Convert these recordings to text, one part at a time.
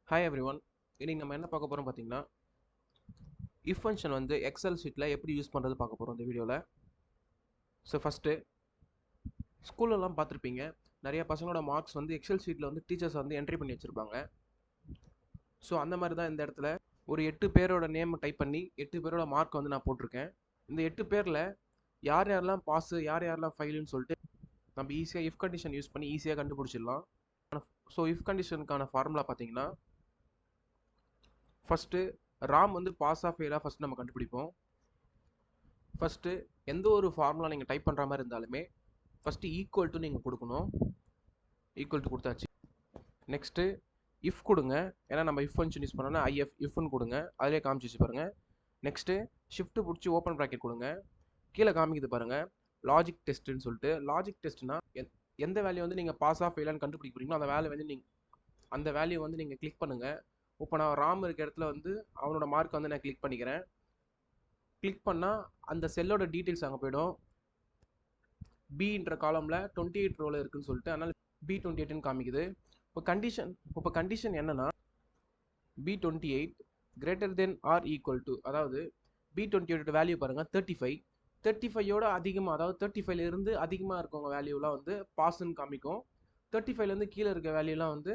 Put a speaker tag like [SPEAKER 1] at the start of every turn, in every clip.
[SPEAKER 1] Hi everyone. இன்னைக்கு நம்ம என்ன பார்க்க போகிறோம் பார்த்தீங்கன்னா, இஃப் ஃபங்க்ஷன் வந்து எக்ஸல் ஷீட்டில் எப்படி யூஸ் பண்ணுறது பார்க்க போகிறோம் இந்த வீடியோவில். ஸோ ஃபஸ்ட்டு ஸ்கூல்லலாம் பார்த்துருப்பீங்க, நிறைய பசங்களோட மார்க்ஸ் வந்து எக்ஸல் ஷீட்டில் வந்து டீச்சர்ஸ் வந்து என்ட்ரி பண்ணி வச்சுருப்பாங்க. ஸோ அந்த மாதிரி தான் இந்த இடத்துல ஒரு 8 பேரோட நேம் டைப் பண்ணி 8 பேரோட மார்க் வந்து நான் போட்டிருக்கேன். இந்த 8 பேரில் யார் யாரெல்லாம் பாஸு யார் யாரெல்லாம் ஃபெயிலுன்னு சொல்லிட்டு நம்ம ஈஸியாக இஃப் கண்டிஷன் யூஸ் பண்ணி ஈஸியாக கண்டுபிடிச்சிடலாம். ஸோ இஃப் கண்டிஷனுக்கான ஃபார்முலா பார்த்தீங்கன்னா, ஃபஸ்ட்டு ராம் வந்து பாஸாக ஃபெயிலாக ஃபஸ்ட்டு நம்ம கண்டுபிடிப்போம். ஃபஸ்ட்டு எந்த ஒரு ஃபார்முலா நீங்கள் டைப் பண்ணுற மாதிரி இருந்தாலுமே ஃபஸ்ட்டு ஈக்குவல் டு நீங்கள் கொடுக்கணும். ஈக்குவல் டு கொடுத்தாச்சு. நெக்ஸ்ட்டு இஃப் கொடுங்க, ஏன்னா நம்ம இஃப் ஃபங்க்ஷன் யூஸ் பண்ணோன்னா இஃப்னு கொடுங்க, அதிலே காமிச்சு பாருங்கள். நெக்ஸ்ட்டு ஷிஃப்ட்டு பிடிச்சி ஓப்பன் ப்ராக்கெட் கொடுங்க, கீழே காமிக்குது பாருங்கள் லாஜிக் டெஸ்ட்டுன்னு சொல்லிட்டு. லாஜிக் டெஸ்ட்னா எந்த வேல்யூ வந்து நீங்கள் பாஸாக ஃபெயிலான்னு கண்டுபிடிக்க போறீங்களோ அந்த வேல்யூ வந்து நீங்கள் கிளிக் பண்ணுங்கள். இப்போ நான் ராம் இருக்க இடத்துல வந்து அவனோட மார்க் வந்து நான் கிளிக் பண்ணிக்கிறேன். கிளிக் பண்ணால் அந்த செல்லோட டீட்டெயில்ஸ் அங்கே போய்டும். பின்ற காலமில் 28 ரோவில் இருக்குதுன்னு சொல்லிட்டு, அதனால் B28ன்னு காமிக்குது. இப்போ கண்டிஷன் என்னன்னா, B28 greater than or equal to, அதாவது B28 வேல்யூ பாருங்கள் 35. 35யோட அதிகமாக, அதாவது 35லேருந்து அதிகமாக இருக்கவங்க வேல்யூலாம் வந்து பாஸ்ன்னு காமிக்கும். 35லேருந்து கீழே இருக்க வேல்யூலாம் வந்து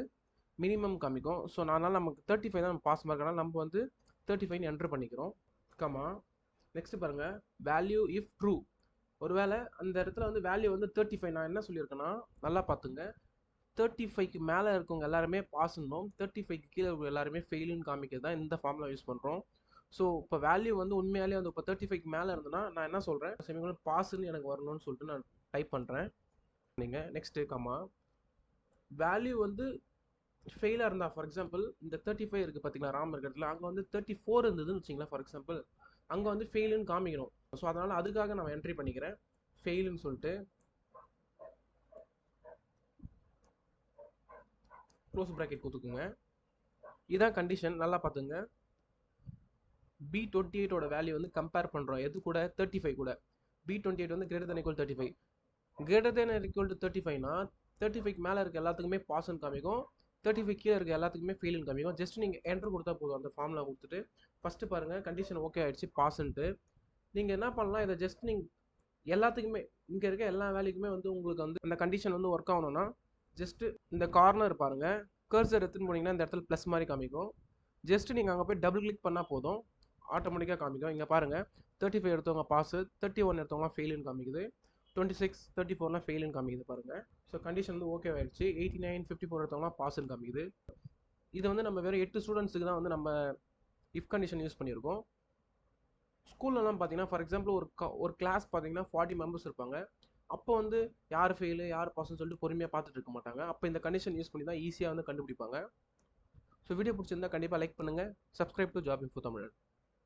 [SPEAKER 1] மினிமம் காமிக்கும். ஸோ அதனால் நமக்கு 35 தான் நம்ம பாஸ் மார்க்னால நம்ம வந்து 35 என்ட்ரு பண்ணிக்கிறோம். கமா நெக்ஸ்ட் பாருங்கள் வேல்யூ இஃப் ட்ரூ. ஒருவேளை அந்த இடத்துல வந்து வேல்யூ வந்து 35, நான் என்ன சொல்லியிருக்கேன்னா நல்லா பார்த்துங்க, 35க்கு மேலே இருக்கவங்க எல்லாருமே பாஸ்ன்னும் 35க்கு கீழே இருக்க எல்லாருமே ஃபெயிலுன்னு காமிக்கிறது தான் இந்த ஃபார்முலா யூஸ் பண்ணுறோம். ஸோ இப்போ வேல்யூ வந்து உண்மையாலே வந்து இப்போ 35க்கு மேலே இருந்ததுன்னா நான் என்ன சொல்கிறேன், செமிகோலன் பாஸ்ன்னு எனக்கு வரணும்னு சொல்லிட்டு நான் டைப் பண்ணுறேன். நீங்கள் நெக்ஸ்ட்டு கமா வேல்யூ வந்து ஃபெயிலாக இருந்தால், ஃபார் எக்ஸாம்பிள் இந்த 35 இருக்குது பார்த்தீங்களா ராம் இருக்கிறதுல, அங்கே வந்து 34 இருந்ததுன்னு வச்சிங்களா ஃபார் எக்ஸாம்பிள், அங்கே வந்து ஃபெயிலுன்னு காமிக்கணும். ஸோ அதனால் அதுக்காக நான் என்ட்ரி பண்ணிக்கிறேன் ஃபெயிலுன்னு சொல்லிட்டு. க்ளோஸ் ப்ராக்கெட் கொடுத்துக்குங்க. இதான் கண்டிஷன், நல்லா பார்த்துங்க. B28ஓட வேல்யூ வந்து கம்பேர் பண்ணுறோம் எது கூட, 35 கூட. B28 வந்து greater than equal 35. Greater than equal to 35னா 35க்கு மேலே இருக்க எல்லாத்துக்குமே பாஸ்ன்னு காமிக்கும், 35 கீழே இருக்க எல்லாத்துக்குமே ஃபெயிலுன்னு காமிக்கும். ஜஸ்ட் நீங்கள் என்ட்ரு கொடுத்தா போதும். அந்த ஃபார்முலா கொடுத்துட்டு ஃபஸ்ட்டு பாருங்கள் கண்டிஷன் ஓகே ஆகிடுச்சு பாஸ்ன்ட்டு. நீங்கள் என்ன பண்ணலாம், இதை ஜஸ்ட் நீங்கள் எல்லாத்துக்குமே இங்கே இருக்க எல்லா வேலைக்குமே வந்து உங்களுக்கு வந்து அந்த கண்டிஷன் வந்து ஒர்க் ஆகணும்னா ஜஸ்ட்டு இந்த கார்னர் பாருங்கள், கர்சர் எடுத்துன்னு போனீங்கன்னா இந்த இடத்துல ப்ளஸ் மாதிரி காமிக்கும். ஜஸ்ட் நீங்கள் அங்கே போய் டபுள் கிளிக் பண்ணால் போதும், ஆட்டோமேட்டிக்காக காமிக்கும். இங்கே பாருங்கள் 35 எடுத்தவங்க பாஸு, 31 எடுத்தவங்க ஃபெயிலுன்னு காமிக்குது, 26 34லாம் ஃபெயிலுன்னு காமிக்குது பாருங்கள். ஸோ கண்டிஷன் வந்து ஓகே ஆகிடுச்சு. 89 54 எடுத்தவங்களாம் பாஸ்ன்னு காமிக்குது. இதை வந்து நம்ம வேறு 8 ஸ்டூடெண்ட்ஸுக்கு தான் வந்து நம்ம இஃப் கண்டிஷன் யூஸ் பண்ணியிருக்கோம். ஸ்கூல்லலாம் பார்த்தீங்கன்னா ஃபார் எக்ஸாம்பிள் ஒரு கிளாஸ் பார்த்தீங்கன்னா 40 மெம்பர்ஸ் இருப்பாங்க. அப்போ வந்து யார் ஃபெயிலு யார் பாஸ்ன்னு சொல்லிட்டு பொறுமையாக பார்த்துட்டு இருக்க மாட்டாங்க. அப்போ இந்த கண்டிஷன் யூஸ் பண்ணி தான் ஈஸியாக வந்து கண்டுபிடிப்பாங்க. ஸோ வீடியோ பிடிச்சிருந்தா கண்டிப்பாக லைக் பண்ணுங்கள். சப்ஸ்கிரைப் டு ஜாப் இன்ஃபோ தமிழன்.